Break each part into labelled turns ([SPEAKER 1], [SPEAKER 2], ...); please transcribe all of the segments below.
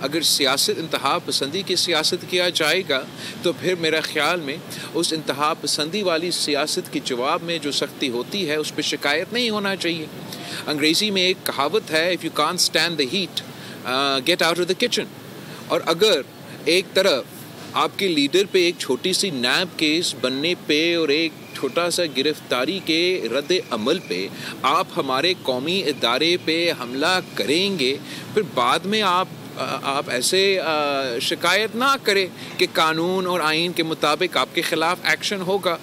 [SPEAKER 1] अगर सियासत इंतहा पसंदी की सियासत किया जाएगा तो फिर मेरा ख़्याल में उस इंतहा पसंदी वाली सियासत के जवाब में जो सख्ती होती है उस पर शिकायत नहीं होना चाहिए। अंग्रेज़ी में एक कहावत है, if you can't stand the heat get out of the kitchen. और अगर एक तरफ आपके लीडर पे एक छोटी सी नैब केस बनने पे और एक छोटा सा गिरफ्तारी के रद्द अमल पे आप हमारे कौमी इदारे पे हमला करेंगे, फिर बाद में आप ऐसे शिकायत ना करें कि कानून और आइन के मुताबिक आपके खिलाफ एक्शन होगा।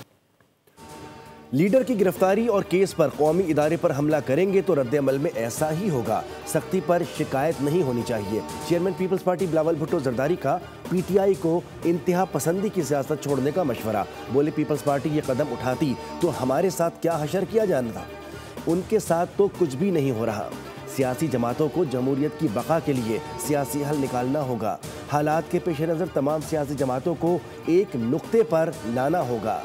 [SPEAKER 2] लीडर की गिरफ्तारी और केस पर कौमी इदारे पर हमला करेंगे तो रद्द-ए-अमल में ऐसा ही होगा। सख्ती पर शिकायत नहीं होनी चाहिए। Chairman people's party Bilawal Bhutto Zardari का पीटीआई को इंतहा पसंदी की सियासत छोड़ने का मशवरा। बोले पीपल्स पार्टी ये कदम उठाती तो हमारे साथ क्या हशर किया जाना था। उनके साथ तो कुछ भी नहीं हो रहा। सियासी जमातों को जमहूरियत की बका के लिए सियासी हल निकालना होगा। हालात के पेश नज़र तमाम सियासी जमातों को एक नुक्ते पर लाना होगा।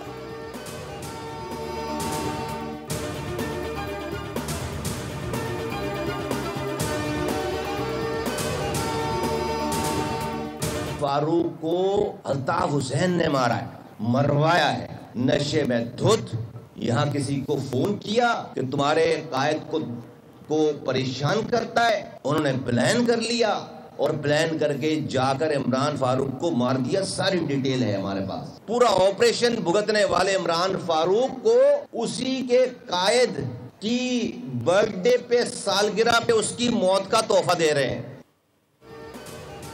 [SPEAKER 3] फारूक को अल्ताफ हुसैन ने मारा है, मरवाया है, नशे में धुत। यहाँ किसी को फोन किया कि तुम्हारे कायद को परेशान करता है, उन्होंने प्लान कर लिया और प्लान करके जाकर इमरान फारूक को मार दिया। सारी डिटेल है हमारे पास। पूरा ऑपरेशन भुगतने वाले इमरान फारूक को उसी के कायद की बर्थडे पे, सालगिरह पे उसकी मौत का तोहफा दे रहे हैं।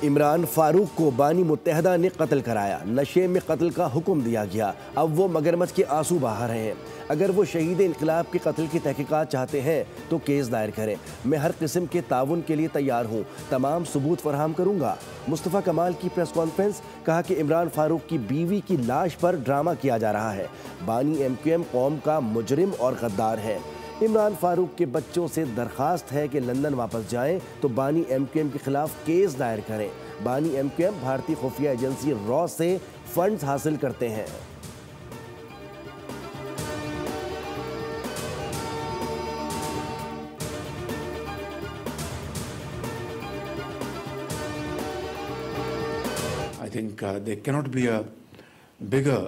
[SPEAKER 2] इमरान फारूक को बानी मुत्तहदा ने कत्ल कराया, नशे में कत्ल का हुक्म दिया गया। अब वो मगरमच्छ के आंसू बहा रहे हैं। अगर वो शहीद इनकलाब के कत्ल की तहकीकात चाहते हैं तो केस दायर करें। मैं हर किस्म के ताउन के लिए तैयार हूँ, तमाम सबूत फराहम करूँगा। मुस्तफ़ा कमाल की प्रेस कॉन्फ्रेंस, कहा कि इमरान फारूक की बीवी की लाश पर ड्रामा किया जा रहा है। बानी MQM कौम का मुजरिम और गद्दार है। इमरान फारूक के बच्चों से दरख्वास्त है कि लंदन वापस जाएं तो बानी MQM के खिलाफ केस दायर करें। बानी MQM भारतीय खुफिया एजेंसी रॉ से फंड्स हासिल करते हैं।
[SPEAKER 4] I think there cannot be a bigger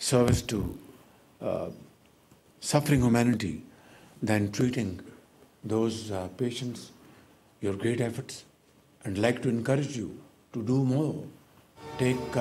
[SPEAKER 4] service to suffering humanity than treating those patients. Your great efforts, and like to encourage you to do more. Take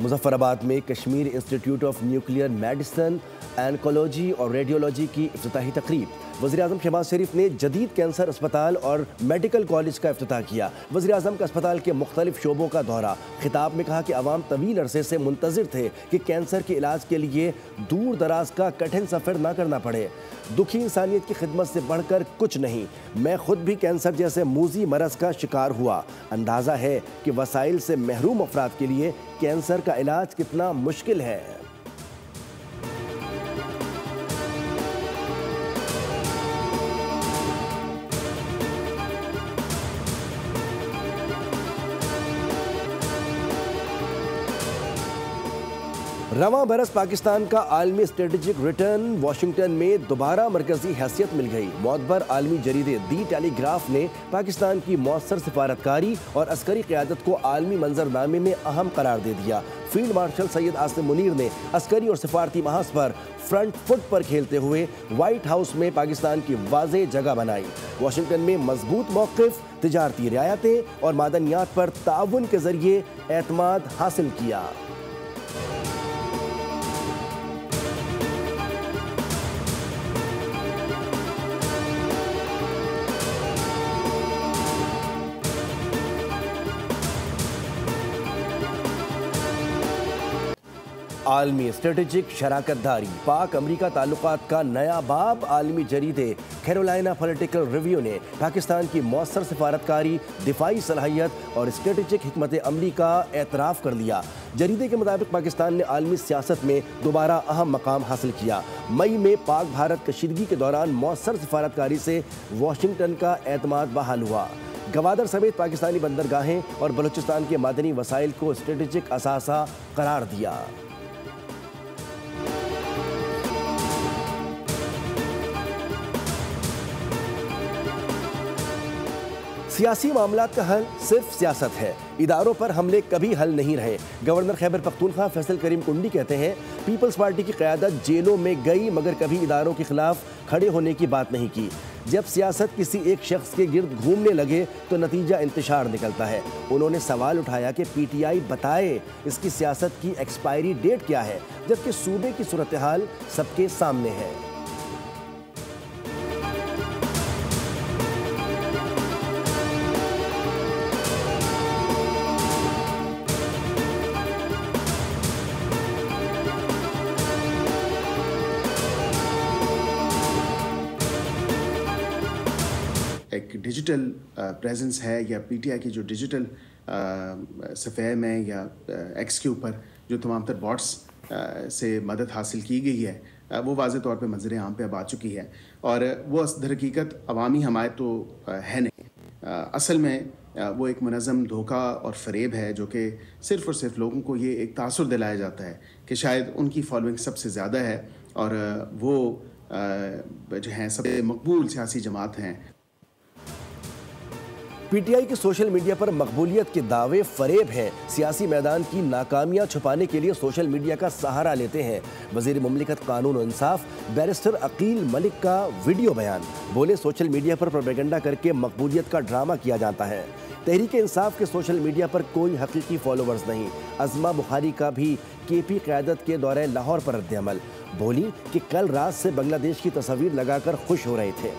[SPEAKER 2] Muzaffarabad में Kashmir institute of nuclear medicine, oncology और radiology की इफ्तिताही तकरीब। वज़ीर-ए-आज़म शहबाज शरीफ ने जदीद cancer अस्पताल और medical college का इफ्तिताह किया। वज़ीर-ए-आज़म का अस्पताल के मुख्तलिफ शोबों का दौरा। खिताब में कहा कि अवाम तवील अरसे से मुंतज़िर थे कि कैंसर के इलाज के लिए दूर दराज का कठिन सफ़र ना करना पड़े। दुखी इंसानियत की खिदमत से बढ़कर कुछ नहीं। मैं खुद भी कैंसर जैसे मूजी मरज़ का शिकार हुआ। अंदाज़ा है कि वसाइल से महरूम अफराद के लिए कैंसर का इलाज कितना मुश्किल है। रवां बरस पाकिस्तान का आलमी स्ट्रेटेजिक रिटर्न वाशिंगटन में दोबारा मरकजी हैसियत मिल गई। मोतबर आलमी जरीदे दी टेलीग्राफ ने पाकिस्तान की मौसर सिफारतकारी और अस्करी क़यादत को आलमी मंजरनामे में अहम करार दे दिया। फील्ड मार्शल सैयद आसिम मुनीर ने अस्करी और सिफारती महाज पर फ्रंट फुट पर खेलते हुए व्हाइट हाउस में पाकिस्तान की वाज़ेह जगह बनाई। वाशिंगटन में मजबूत मौक़िफ़, तिजारती रियायतें और मादनियात पर ताउन के जरिए एतमाद हासिल किया। आलमी स्ट्रेटेजिक शराकतदारी, पाक अमरीका ताल्लुकात का नया बाब। आलमी जरीदे कैरोलिना पॉलिटिकल रिव्यू ने पाकिस्तान की मौसर सिफारतकारी, दिफाई सलाहियत और स्ट्रेटेजिक हिकमत अमली का एतराफ़ कर लिया। जरीदे के मुताबिक पाकिस्तान ने आलमी सियासत में दोबारा अहम मकाम हासिल किया। मई में पाक भारत कशीदगी के दौरान मौसर सिफारतकारी से वाशिंगटन का एतमाद बहाल हुआ। गवादर समेत पाकिस्तानी बंदरगाहें और बलूचिस्तान के मादनी वसाइल को स्ट्रेटेजिक असासा करार दिया। सियासी मामलात का हल सिर्फ सियासत है, इदारों पर हमले कभी हल नहीं रहे। गवर्नर खैबर पख्तूनख्वा फैसल करीम कुंडी कहते हैं, पीपल्स पार्टी की क़यादत जेलों में गई मगर कभी इदारों के खिलाफ खड़े होने की बात नहीं की। जब सियासत किसी एक शख्स के गिर्द घूमने लगे तो नतीजा इंतशार निकलता है। उन्होंने सवाल उठाया कि पीटीआई बताए इसकी सियासत की एक्सपायरी डेट क्या है, जबकि सूबे की सूरत हाल सबके सामने है।
[SPEAKER 5] एक डिजिटल प्रेजेंस है या पीटीआई की जो डिजिटल सफ़े में या एक्स के ऊपर जो तमाम तर बॉट्स से मदद हासिल की गई है वो वाज़े तौर पे मंजर आम पे अब आ चुकी है और वो दरहकीकत अवामी हमायत तो है नहीं। असल में वो एक मुनज़्ज़म धोखा और फ़रेब है जो कि सिर्फ़ और सिर्फ लोगों को ये एक तासुर दिलाया जाता है कि शायद उनकी फॉलोइंग सबसे ज़्यादा है और वो जो हैं सबसे मकबूल सियासी जमात हैं।
[SPEAKER 2] पीटीआई के सोशल मीडिया पर मकबूलियत के दावे फरेब हैं। सियासी मैदान की नाकामियां छुपाने के लिए सोशल मीडिया का सहारा लेते हैं। वज़ीर मुमलिकत कानून और इंसाफ बैरिस्टर अकील मलिक का वीडियो बयान, बोले सोशल मीडिया पर प्रोपेगेंडा करके मकबूलियत का ड्रामा किया जाता है। तहरीक इंसाफ के सोशल मीडिया पर कोई हकीकी फॉलोवर्स नहीं। अज़मा बुखारी का भी केपी क़यादत के दौरे लाहौर पर रद्द-ए-अमल, बोली कि कल रात से बांग्लादेश की तस्वीर लगाकर खुश हो रहे थे,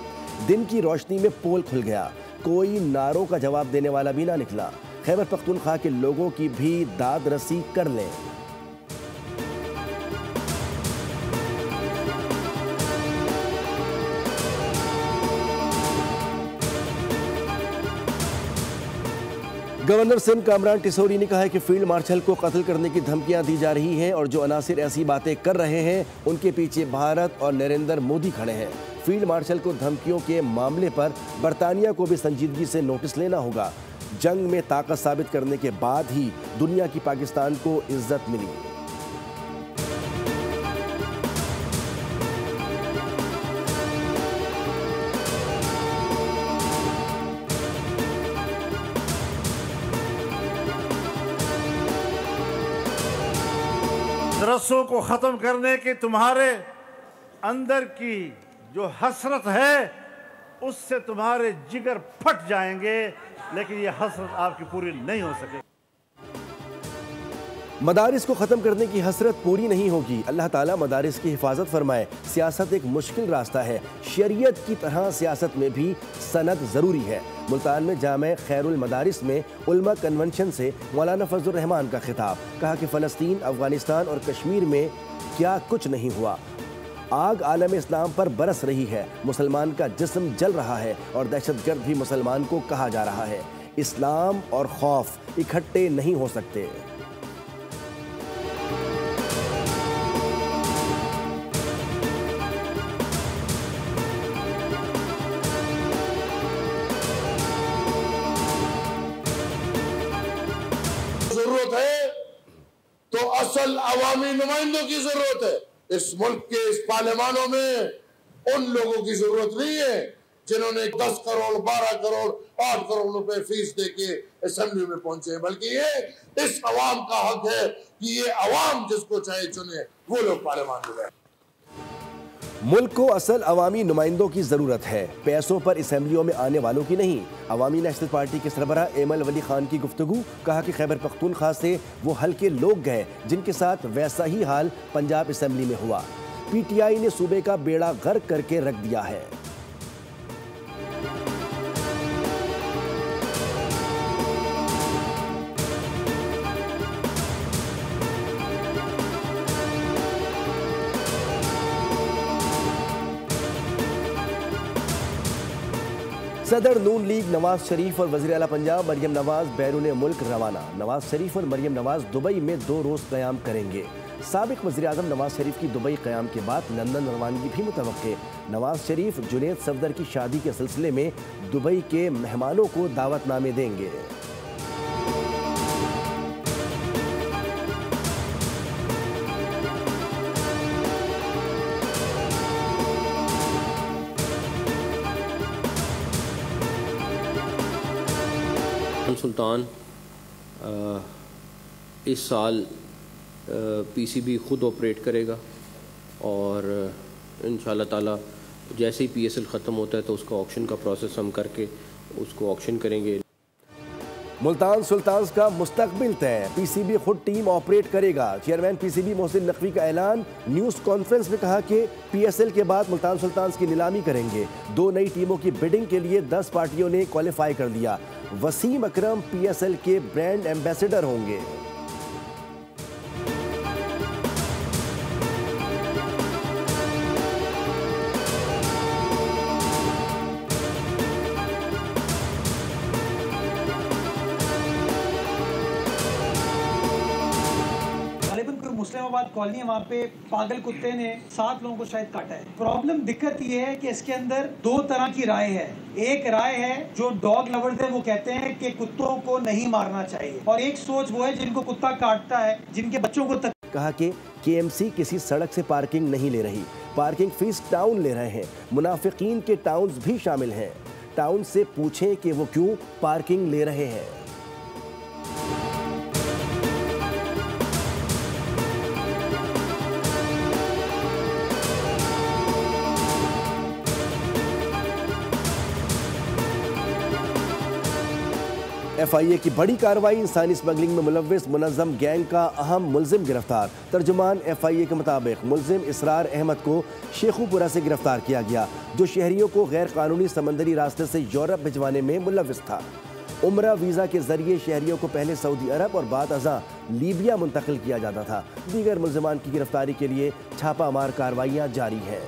[SPEAKER 2] दिन की रोशनी में पोल खुल गया, कोई नारों का जवाब देने वाला भी ना निकला। खैबर पख्तूनख्वा के लोगों की भी दाद रसी कर लें। गवर्नर सिंध कामरान टिसोरी ने कहा है कि फील्ड मार्शल को कत्ल करने की धमकियां दी जा रही हैं और जो अनासिर ऐसी बातें कर रहे हैं उनके पीछे भारत और नरेंद्र मोदी खड़े हैं। फील्ड मार्शल को धमकियों के मामले पर बरतानिया को भी संजीदगी से नोटिस लेना होगा। जंग में ताकत साबित करने के बाद ही दुनिया की पाकिस्तान को इज्जत मिली।
[SPEAKER 6] रस्सों को ख़त्म करने की तुम्हारे अंदर की जो हसरत है उससे तुम्हारे जिगर फट जाएंगे, लेकिन ये हसरत आपकी पूरी नहीं हो सकेगी।
[SPEAKER 2] मदारिस को ख़त्म करने की हसरत पूरी नहीं होगी। अल्लाह ताला मदारिस की हिफाजत फरमाए। सियासत एक मुश्किल रास्ता है, शरीयत की तरह सियासत में भी सनद ज़रूरी है। मुल्तान में जामे खैरुल मदारिस में उलमा कन्वेंशन से मौलाना फजलुर रहमान का खिताब, कहा कि फ़लस्तीन, अफ़गानिस्तान और कश्मीर में क्या कुछ नहीं हुआ। आग आलम इस्लाम पर बरस रही है, मुसलमान का जिस्म जल रहा है और दहशतगर्द भी मुसलमान को कहा जा रहा है। इस्लाम और खौफ इकट्ठे नहीं हो सकते।
[SPEAKER 7] जरूरत है तो असल अवामी नुमाइंदों की जरूरत है। इस मुल्क के इस पार्लिमानों में उन लोगों की जरूरत नहीं है जिन्होंने 10 करोड़ 12 करोड़ 8 करोड़ रुपए फीस देके असेंबली में पहुंचे, बल्कि ये इस अवाम का हक है कि ये अवाम जिसको चाहे चुने वो लोग पार्लियामान में जाए।
[SPEAKER 2] मुल्क को असल अवामी नुमाइंदों की ज़रूरत है, पैसों पर असेंबलियों में आने वालों की नहीं। अवामी नेशनल पार्टी के सरबरा एमल वली खान की गुफ्तगू, कहा कि खैबर पख्तूनख्वा से वो हल्के लोग गए जिनके साथ वैसा ही हाल पंजाब असेंबली में हुआ। पीटीआई ने सूबे का बेड़ा गर्क करके रख दिया है। सदर नून लीग नवाज शरीफ और वज़ीर आला पंजाब मरियम नवाज बैरून मुल्क रवाना। नवाज शरीफ और मरियम नवाज दुबई में 2 रोज़ क़याम करेंगे। साबिक़ वज़ीर आज़म नवाज शरीफ की दुबई क़याम के बाद लंदन रवानगी भी मुतवक्के। नवाज शरीफ जुनैद सफदर की शादी के सिलसिले में दुबई के मेहमानों को दावतनामे देंगे।
[SPEAKER 8] सुल्तान इस साल पीसीबी ख़ुद ऑपरेट करेगा और इंशाअल्लाह ताला जैसे ही पीएसएल ख़त्म होता है तो उसका ऑक्शन का प्रोसेस हम करके उसको ऑक्शन करेंगे।
[SPEAKER 2] मुल्तान सुल्तान्स का मुस्तकबिल तय, पीसीबी खुद टीम ऑपरेट करेगा। चेयरमैन पीसीबी मोहसिन नकवी का ऐलान। न्यूज़ कॉन्फ्रेंस में कहा कि पीएसएल के बाद मुल्तान सुल्तान्स की नीलामी करेंगे। 2 नई टीमों की बिडिंग के लिए 10 पार्टियों ने क्वालिफाई कर दिया। वसीम अकरम पीएसएल के ब्रांड एम्बेसडर होंगे।
[SPEAKER 9] मुस्लिमाबाद कॉलोनी है, वहाँ पे पागल कुत्ते ने 7 लोगों को शायद काटा है। प्रॉब्लम दिक्कत ये है कि इसके अंदर 2 तरह की राय है। एक राय है जो डॉग लवर्स है, वो कहते हैं कि कुत्तों को नहीं मारना चाहिए, और एक सोच वो है जिनको कुत्ता काटता है, जिनके बच्चों को
[SPEAKER 2] कहा कि केएमसी किसी सड़क से पार्किंग नहीं ले रही, पार्किंग फीस टाउन ले रहे हैं। मुनाफिकीन के टाउन्स भी शामिल हैं। टाउन से पूछें कि वो क्यों पार्किंग ले रहे हैं। एफआईए की बड़ी कार्रवाई, इंसानी स्मगलिंग में मुलव्विस मुनज़्ज़म गैंग का अहम मुलजिम गिरफ्तार। तर्जुमान एफआईए के मुताबिक मुलजिम इसरार अहमद को शेखुपुरा से गिरफ्तार किया गया, जो शहरियों को गैर कानूनी समंदरी रास्ते से यूरोप भिजवाने में मुलव्विस था। उम्रा वीज़ा के जरिए शहरियों को पहले सऊदी अरब और बाद अज़ां लीबिया मुंतकिल किया जाता था। दीगर मुलजिमान की गिरफ्तारी के लिए छापामार कार्रवाइयाँ जारी हैं।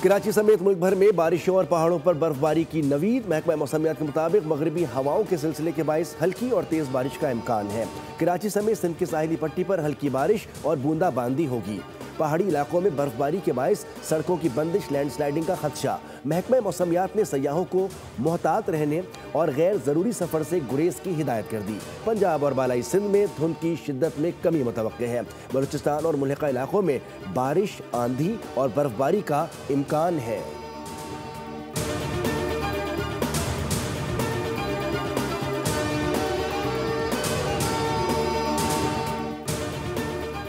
[SPEAKER 2] कराची समेत मुल्क भर में बारिशों और पहाड़ों पर बर्फबारी की नवीद। महकमा मौसमियात के मुताबिक मगरबी हवाओं के सिलसिले के बायस हल्की और तेज़ बारिश का इम्कान है। कराची समेत सिंध की साहिली पट्टी पर हल्की बारिश और बूंदाबांदी होगी। पहाड़ी इलाकों में बर्फबारी के बायस सड़कों की बंदिश, लैंडस्लाइडिंग का खदशा। महकमा मौसमियात ने सयाहों को मोहतात रहने और गैर ज़रूरी सफ़र से गुरेज की हिदायत कर दी। पंजाब और बालाई सिंध में धुंध की शिद्दत में कमी मुतवक्के है। बलूचिस्तान और मुल्हिका इलाकों में बारिश, आंधी और बर्फबारी का इम्कान है।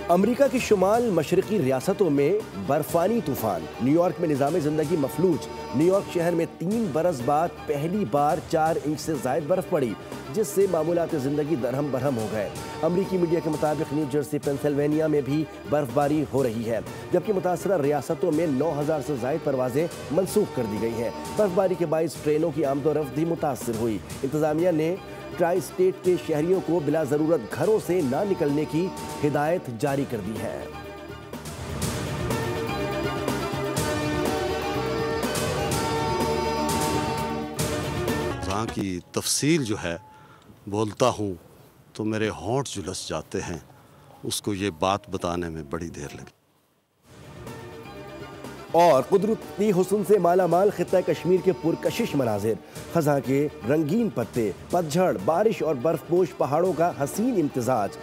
[SPEAKER 2] अमरीका की शुमाल मशरकी रियासतों में बर्फानी तूफान। न्यूयॉर्क में निज़ाम ज़िंदगी मफलूज। न्यूयॉर्क शहर में 3 बरस बाद पहली बार 4 इंच से ज़ायद बर्फ़ पड़ी, जिससे मामूलात ज़िंदगी दरहम बरहम हो गए। अमरीकी मीडिया के मुताबिक न्यू जर्सी, पेंसिल्वेनिया में भी बर्फबारी हो रही है, जबकि मुतासरा रियासतों में 9000 से ज़ायद परवाज़ें मनसूख कर दी गई हैं। बर्फबारी के बायस ट्रेनों की आमदोरफ्त भी मुतासर हुई। इंतज़ामिया ने ट्राई स्टेट के शहरियों को बिला ज़रूरत घरों से ना निकलने की हिदायत जारी कर दी है।
[SPEAKER 10] वहाँ की तफसील जो है बोलता हूँ तो मेरे होंठ झुलस जाते हैं। उसको ये बात बताने में बड़ी देर लगी।
[SPEAKER 2] और कुदरती हुस्न से माला माल खित्ता कश्मीर के पुरकशिश मनाजिर, खज़ां के रंगीन पत्ते, पतझड़, बारिश और बर्फपोश पहाड़ों का हसीन इम्तिजाज।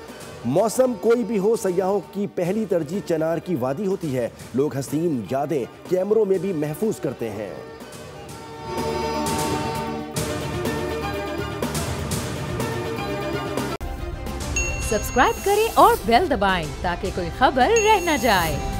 [SPEAKER 2] मौसम कोई भी हो, सयाहों की पहली तरजीह चनार की वादी होती है। लोग हसीन यादें कैमरों में भी महफूज करते हैं।
[SPEAKER 11] सब्सक्राइब करें और बेल दबाएं ताकि कोई खबर रह न जाए।